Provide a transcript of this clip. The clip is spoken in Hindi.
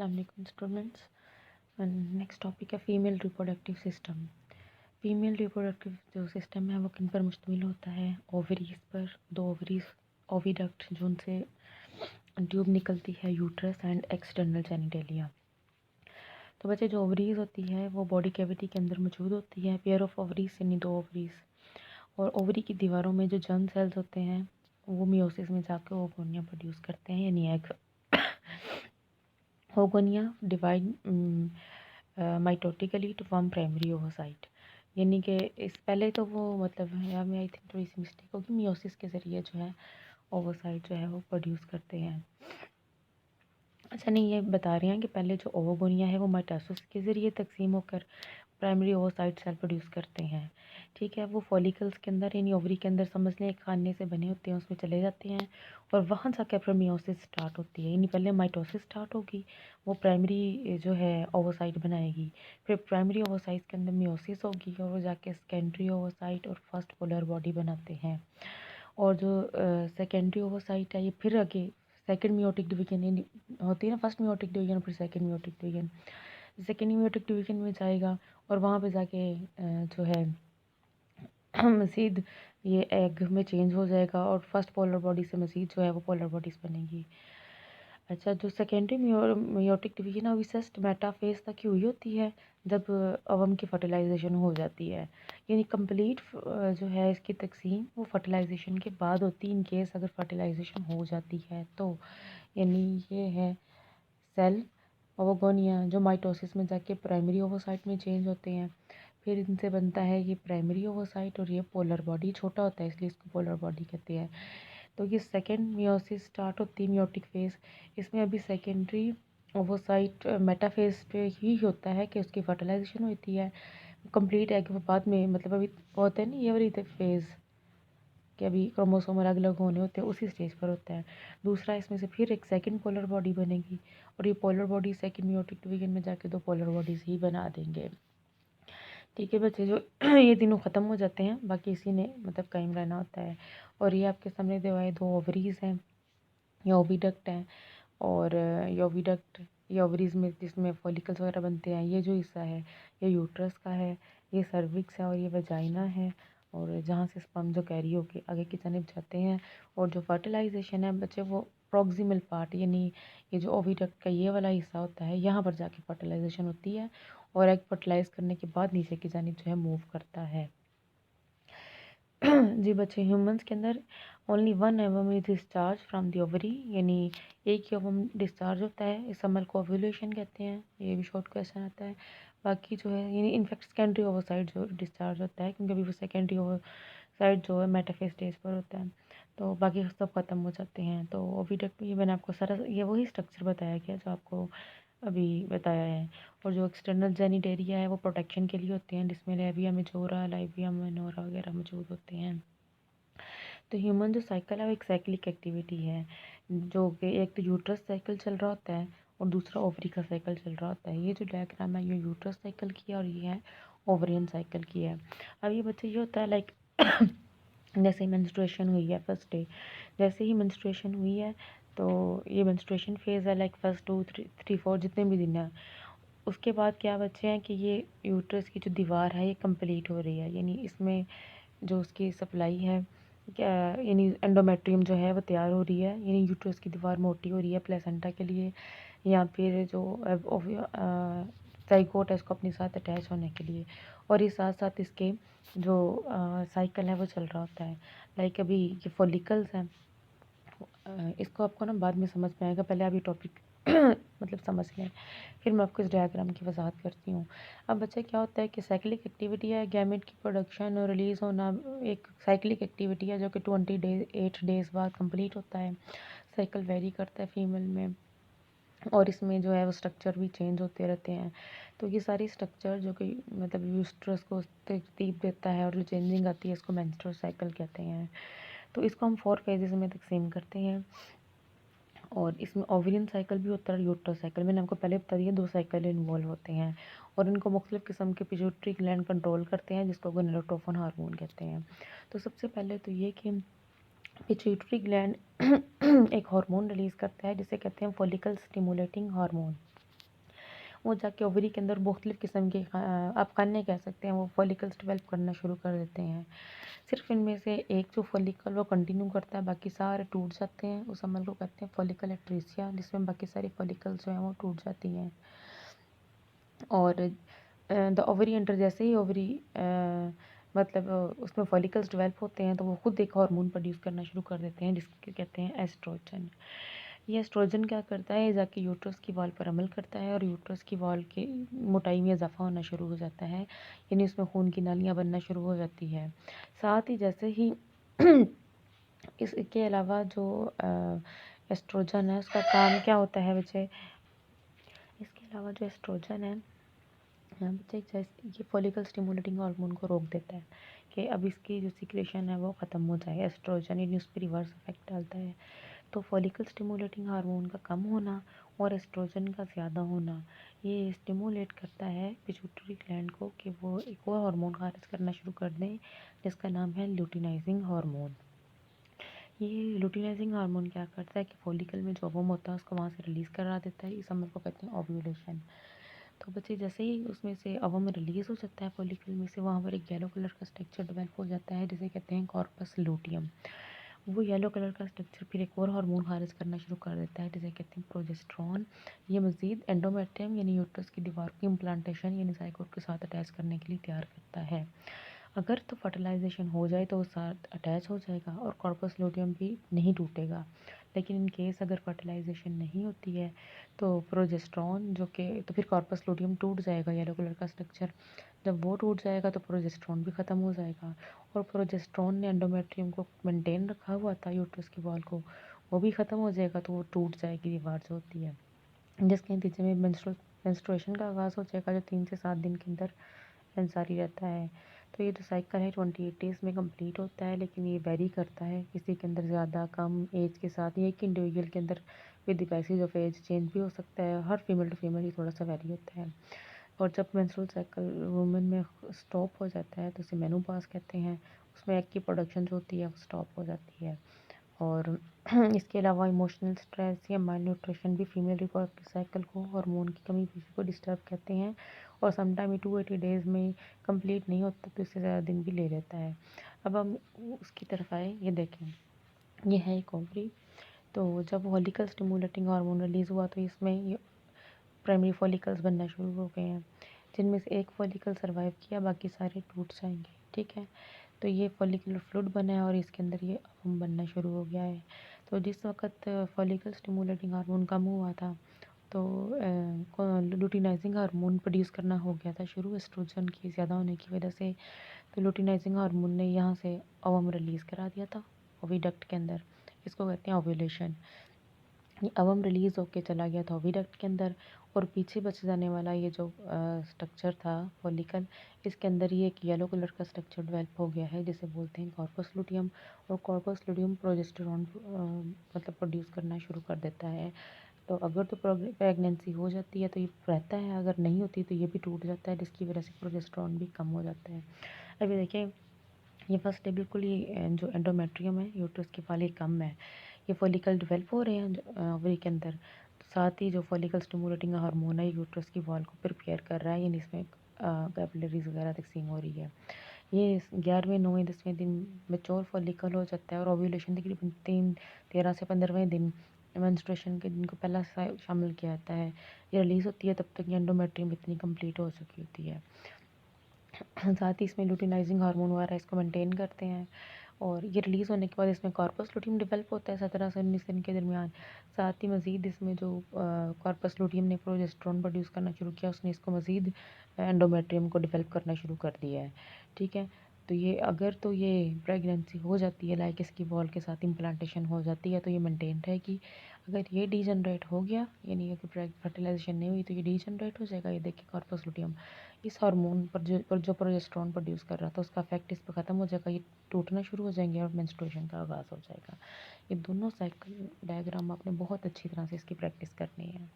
अस्सलाम वालेकुम स्टूडेंट्स। नेक्स्ट टॉपिक है female reproductive system. Female reproductive जो सिस्टम है वो किन पर मुश्तमिल होता है? ओवरीज पर, दो ओवरीज, ओविडक्ट जो उनसे ट्यूब निकलती है, यूट्रस एंड एक्सटर्नल जेनिटेलिया। तो बच्चे जो ओवरीज होती है वो बॉडी कैविटी के अंदर मौजूद होती है, पेयर ऑफ ओवरीज यानी दो ओवरीज। और ओवरी की दीवारों में जो जर्म सेल्स होते हैं वो मियोसिस में जाकर ओवोनिया प्रोड्यूस करते हैं यानी egg. Oogonia divide mitotically to form primary oocyte, यानी कि इस पहले तो वो मतलब यहाँ में आई थिंक थोड़ी सी मिस्टेक होगी, मियोसिस के ज़रिए जो है ओवोसाइट जो है वो प्रोड्यूस करते हैं। अच्छा नहीं, ये बता रहे हैं कि पहले जो ओवोगोनिया है वो माइटोसिस के ज़रिए तकसीम होकर प्राइमरी ओवोसाइट सेल प्रोड्यूस करते हैं। ठीक है, वो फॉलिकल्स के अंदर यानी ओवरी के अंदर समझ लें एक खाने से बने होते हैं, उसमें चले जाते हैं और वहाँ जाकर फिर मियोसिस स्टार्ट होती है। यानी पहले माइटोसिस स्टार्ट होगी, वो प्राइमरी जो है ओवोसाइट बनाएगी, फिर प्राइमरी ओवोसाइट के अंदर मियोसिस होगी और वो जाके सेकेंडरी ओवोसाइट और फर्स्ट पोलर बॉडी बनाते हैं। और जो सेकेंडरी ओवोसाइट है ये फिर आगे सेकेंड मियोटिक डिवीजन होती है ना, फर्स्ट मियोटिक डिवीजन फिर second meiotic division, second meiotic division में जाएगा और वहाँ पे जाके जो है मज़ीद ये एग में चेंज हो जाएगा और फर्स्ट पोलर बॉडी से मज़ीद जो है वो पोलर बॉडीज़ बनेगी। अच्छा, जो सेकेंडरी मियोटिक डिवीजन है वो मेटाफेज तक ही हुई होती है जब अवम की फर्टिलाइजेशन हो जाती है, यानी कंप्लीट जो है इसकी तकसीम वो फर्टिलाइजेशन के बाद होती है। इन केस अगर फर्टिलाइजेशन हो जाती है तो यानी ये है सेल ओवोगोनिया जो माइटोसिस में जाके प्राइमरी ओवोसाइट में चेंज होते हैं, फिर इनसे बनता है ये प्राइमरी ओवोसाइट और ये पोलर बॉडी। छोटा होता है इसलिए इसको पोलर बॉडी कहते हैं। तो ये सेकेंड मियोसिस स्टार्ट होती है, मियोटिक फेज। इसमें अभी सेकेंडरी ओवोसाइट मेटाफेज पे ही होता है कि उसकी फर्टिलाइजेशन होती है। कंप्लीट एग बाद में मतलब अभी होता है नहीं ये वाली फेज़ कि अभी क्रोमोसोम अलग अलग होने होते हैं, उसी स्टेज पर होता है। दूसरा इसमें से फिर एक सेकंड पोलर बॉडी बनेगी और ये polar body second meiotic division में जाके दो पोलर बॉडीज ही बना देंगे। ठीक है बच्चे, जो ये तीनों ख़त्म हो जाते हैं बाकी इसी ने मतलब कायम रहना होता है। और ये आपके सामने दिखाए दो ओवरीज हैं, ये ओविडक्ट हैं और ये ओविडक्ट ये ओवरीज में जिसमें फॉलिकल्स वगैरह बनते हैं, ये जो हिस्सा है ये यूट्रस का है, ये सर्विक्स है और ये वजाइना है। और जहाँ से स्पर्म जो कैरी होके आगे की जानब जाते हैं। और जो फर्टिलाइजेशन है बच्चे वो प्रॉक्सिमल पार्ट यानी ये जो ओविडक्ट का ये वाला हिस्सा होता है यहाँ पर जाके फर्टिलाइजेशन होती है और एग फर्टिलाइज करने के बाद नीचे की जानिब जो है मूव करता है। जी बच्चे, ह्यूमंस के अंदर ओनली वन एवम is discharge from the ovary, यानी एक ही ओवम डिस्चार्ज होता है। इस अमल को ओव्यूलेशन कहते हैं। ये भी शॉर्ट क्वेश्चन आता है। बाकी जो है यानी इनफैक्ट सेकेंडरी ओवोसाइट जो डिस्चार्ज होता है, क्योंकि अभी वो सेकेंडरी ओवोसाइट जो है मेटाफेज स्टेज पर होता है, तो बाकी सब ख़त्म हो जाते हैं। तो ओविडक्ट में ये मैंने आपको सारा ये वही स्ट्रक्चर बताया गया जो आपको अभी बताया है। और जो एक्सटर्नल जेनिटेरिया है वो प्रोटेक्शन के लिए होते हैं, जिसमें लेविया मेजोरा, लाइविया मिनोरा वगैरह मौजूद होते हैं। तो ह्यूमन जो साइकिल है वो एक साइक्लिक एक्टिविटी है, जो कि एक तो यूट्रस साइकिल चल रहा होता है और दूसरा ओवरी का साइकिल चल रहा होता है। ये जो डायग्राम है ये यूट्रस साइकिल की है और ये है ओवरियन साइकिल की है। अब ये बच्चे ये होता है लाइक जैसे ही मेंस्ट्रुएशन हुई है फर्स्ट डे, जैसे ही मेंस्ट्रुएशन हुई है तो ये मेंस्ट्रुएशन फेज़ है लाइक फर्स्ट 2 3 4 जितने भी दिन है। उसके बाद क्या बच्चे हैं कि ये यूट्रस की जो दीवार है ये कंप्लीट हो रही है, यानी इसमें जो उसकी सप्लाई है क्या यानी एंडोमेट्रियम जो है वो तैयार हो रही है, यानी यूट्रस की दीवार मोटी हो रही है प्लेसेंटा के लिए या फिर जो जाइगोट है इसको अपने साथ अटैच होने के लिए। और ये साथ साथ इसके जो साइकिल है वो चल रहा होता है। लाइक अभी ये फॉलिकल्स हैं, इसको आपको ना बाद में समझ में आएगा, पहले आप ये टॉपिक मतलब समझ लें, फिर मैं आपको इस डायग्राम की वजाहत करती हूँ। अब बच्चे क्या होता है कि साइक्लिक एक्टिविटी है, गैमेट की प्रोडक्शन और रिलीज़ होना एक साइक्लिक एक्टिविटी है जो कि 8 डेज़ बाद कंप्लीट होता है। साइकिल वेरी करता है फीमेल में और इसमें जो है वो स्ट्रक्चर भी चेंज होते रहते हैं। तो ये सारी स्ट्रक्चर जो कि मतलब यूस्ट्रस को तरतीब देता है और जो चेंजिंग आती है इसको मेंस्ट्रुअल साइकिल कहते हैं। तो इसको हम 4 फेजेस में तकसीम करते हैं और इसमें ओवरियन साइकिल भी होता है, यूट्रस साइकिल। मैंने आपको पहले बता दिया 2 साइकिल इन्वॉल्व होते हैं और इनको मुख्तलिफ़ किस्म के पिट्यूटरी ग्लैंड कंट्रोल करते हैं जिसको गोनाडोट्रोफिन हार्मोन कहते हैं। तो सबसे पहले तो ये कि पिट्यूटरी ग्लैंड एक हार्मोन रिलीज़ करता है जिसे कहते हैं फॉलिकल स्टिमुलेटिंग हार्मोन। वो जाके ओवरी के अंदर मुख्तलिफ़ किस्म के आप खाने कह सकते हैं, वो फॉलिकल्स डेवलप करना शुरू कर देते हैं। सिर्फ इनमें से एक जो फॉलिकल वो कंटिन्यू करता है, बाकी सारे टूट जाते हैं। उस अमल को कहते हैं फॉलिकल एट्रीसिया, जिसमें बाकी सारी फॉलिकल्स जो हैं वो टूट जाती हैं। और द ओवरी एंटर, जैसे ही ओवरी मतलब उसमें फॉलिकल्स डेवलप होते हैं तो वो खुद एक हार्मोन प्रोड्यूस करना शुरू कर देते हैं जिसके कहते हैं एस्ट्रोजन। ये एस्ट्रोजन क्या करता है, ये जाके यूट्रस की वॉल पर अमल करता है और यूट्रस की वॉल की मोटाई में इजाफा होना शुरू हो जाता है, यानी उसमें खून की नालियाँ बनना शुरू हो जाती है। साथ ही जैसे ही इसके अलावा जो एस्ट्रोजन है उसका काम क्या होता है बच्चे, इसके अलावा जो एस्ट्रोजन है बच्चे ये फॉलिकल स्टिमुलेटिंग हार्मोन को रोक देता है कि अब इसकी जो सिक्रेशन है वो ख़त्म हो जाए। एस्ट्रोजन यानी उस पर रिवर्स इफेक्ट डालता है। तो फॉलिकल स्टिमुलेटिंग हार्मोन का कम होना और एस्ट्रोजन का ज़्यादा होना ये स्टिमुलेट करता है पिट्यूटरी ग्लैंड को कि वो एक और हार्मोन खारिज करना शुरू कर दें जिसका नाम है ल्यूटिनाइजिंग हार्मोन। ये ल्यूटिनाइजिंग हार्मोन क्या करता है कि फॉलिकल में जो ओवम होता है उसको वहाँ से रिलीज़ करा देता है। इस अमल को कहते हैं ओव्यूलेशन। तो बच्चे जैसे ही उसमें से ओवम रिलीज़ हो जाता है फॉलिकल में से, वहाँ पर एक येलो कलर का स्ट्रक्चर डेवलप हो जाता है जिसे कहते हैं कॉर्पस लूटियम। वो येलो कलर का स्ट्रक्चर फिर एक और हार्मोन खारिज करना शुरू कर देता है जिसे कहते हैं प्रोजेस्टेरॉन। ये मज़ीद एंडोमेट्रियम यानी यूट्रस की दीवार की इम्प्लांटेशन यानी ज़ाइगोट के साथ अटैच करने के लिए तैयार करता है। अगर तो फर्टिलाइजेशन हो जाए तो वो साथ अटैच हो जाएगा और कॉर्पस लूटियम भी नहीं टूटेगा। लेकिन इन केस अगर फर्टिलाइजेशन नहीं होती है तो प्रोजेस्टेरॉन जो कि तो फिर कॉर्पस लूटियम टूट जाएगा, येलो कलर का स्ट्रक्चर जब वो टूट जाएगा तो प्रोजेस्टेरॉन भी ख़त्म हो जाएगा। और प्रोजेस्टेरॉन ने एंडोमेट्रियम को मेंटेन रखा हुआ था यूट्रस की वॉल को, वो भी ख़त्म हो जाएगा तो वो टूट जाएगी दीवार जो होती है, जिसके नतीजे में मेंस्ट्रुएशन का आगाज़ हो जाएगा जो 3 से 7 दिन के अंदर जारी रहता है। तो ये जो साइकिल है 28 डेज़ में कंप्लीट होता है, लेकिन ये वेरी करता है किसी के अंदर ज़्यादा कम एज के साथ, ये एक इंडिविजुअल के अंदर with the passage of age change भी हो सकता है। हर फीमेल टू फीमेल ये थोड़ा सा वेरी होता है। और जब मेंस्ट्रुअल साइकिल वुमेन में स्टॉप हो जाता है तो उसे मेनोपॉज कहते हैं। उसमें एग की प्रोडक्शन जो होती है वो स्टॉप हो जाती है। और इसके अलावा इमोशनल स्ट्रेस या माल न्यूट्रिशन भी फीमेल रिप्रोडक्टिव साइकिल को हार्मोन की कमी को डिस्टर्ब कहते हैं। और समटाइम ये 280 डेज़ में कंप्लीट नहीं होता तो इससे ज़्यादा दिन भी ले लेता है। अब हम उसकी तरफ आए, ये देखें, ये है एक ओवरी। तो जब फॉलिकल स्टिमुलेटिंग हार्मोन रिलीज़ हुआ तो इसमें ये प्राइमरी फॉलिकल्स बनना शुरू हो गए हैं, जिनमें से एक फॉलिकल सर्वाइव किया, बाकी सारे टूट जाएंगे। ठीक है, तो ये फॉलिकुलर फ्लूइड बना है और इसके अंदर ये ओवम बनना शुरू हो गया है। तो जिस वक्त फॉलिकल स्टिमुलेटिंग हार्मोन कम हुआ था तो लुटिनाइजिंग हार्मोन प्रोड्यूस करना हो गया था शुरू एस्ट्रोजन की ज़्यादा होने की वजह से। तो लुटिनाइजिंग हार्मोन ने यहाँ से ओवम रिलीज़ करा दिया था ओविडक्ट के अंदर, इसको कहते हैं ओव्यूलेशन। ये ओवम रिलीज़ होके चला गया था ओविडक्ट के अंदर और पीछे बच जाने वाला ये जो स्ट्रक्चर था फॉलिकल, इसके अंदर ये एक येलो कलर का स्ट्रक्चर डेवलप हो गया है जिसे बोलते हैं कॉर्पस लुटियम। और कॉर्पस लुटियम प्रोजेस्टेरॉन मतलब प्रोड्यूस करना शुरू कर देता है। तो अगर तो प्रेगनेंसी हो जाती है तो ये रहता है, अगर नहीं होती तो ये भी टूट जाता है जिसकी वजह से प्रोजेस्टेरॉन भी कम हो जाता है। अभी देखिए, ये फर्स्ट है बिल्कुल, ये जो एंडोमेट्रियम है यूट्रस के वाले कम है, ये फॉलिकल डेवलप हो रहे हैं ओवरी के अंदर। साथ ही जो फॉलिकल स्टिमुलेटिंग हार्मोन है यूट्रस की वॉल को प्रिपेयर कर रहा है, यानी इसमें कैपिलरीज वगैरह तकसीम हो रही है। ये 11वें 9वें 10वें दिन मेच्योर फॉलिकल हो जाता है और ओव्यूलेशन तकरीबन 13 से 15वें दिन मेंस्ट्रुएशन के दिन को पहला शामिल किया जाता है। ये रिलीज़ होती है तब तक ये एंडोमेट्रियम इतनी कंप्लीट हो चुकी होती है। साथ ही इसमें लुटिनाइजिंग हार्मोन वगैरह इसको मेंटेन करते हैं। और ये रिलीज़ होने के बाद इसमें कॉर्पस लुटियम डेवलप होता है 17 से 19 दिन के दरमियान। साथ ही मज़ीद इसमें जो कॉर्पस लुटियम ने प्रोजेस्टेरॉन प्रोड्यूस करना शुरू किया, उसने इसको मज़ीद एंडोमेट्रियम को डेवलप करना शुरू कर दिया है। ठीक है, तो ये अगर तो ये प्रेगनेंसी हो जाती है, लाइक इसकी वॉल के साथ इम्प्लांटेशन हो जाती है तो ये मेंटेन रहेगी। अगर ये डीजनरेट हो गया, यानी अगर फर्टिलाइजेशन नहीं हुई तो ये डीजनरेट हो जाएगा। ये देखिए कॉर्पस लुटियम इस हार्मोन पर जो प्रोजेस्टेरॉन प्रोड्यूस कर रहा था उसका इफेक्ट इस पर ख़त्म हो जाएगा, ये टूटना शुरू हो जाएंगे और मेंस्ट्रुएशन का आगाज़ हो जाएगा। ये दोनों साइकिल डायग्राम आपने बहुत अच्छी तरह से इसकी प्रैक्टिस करनी है।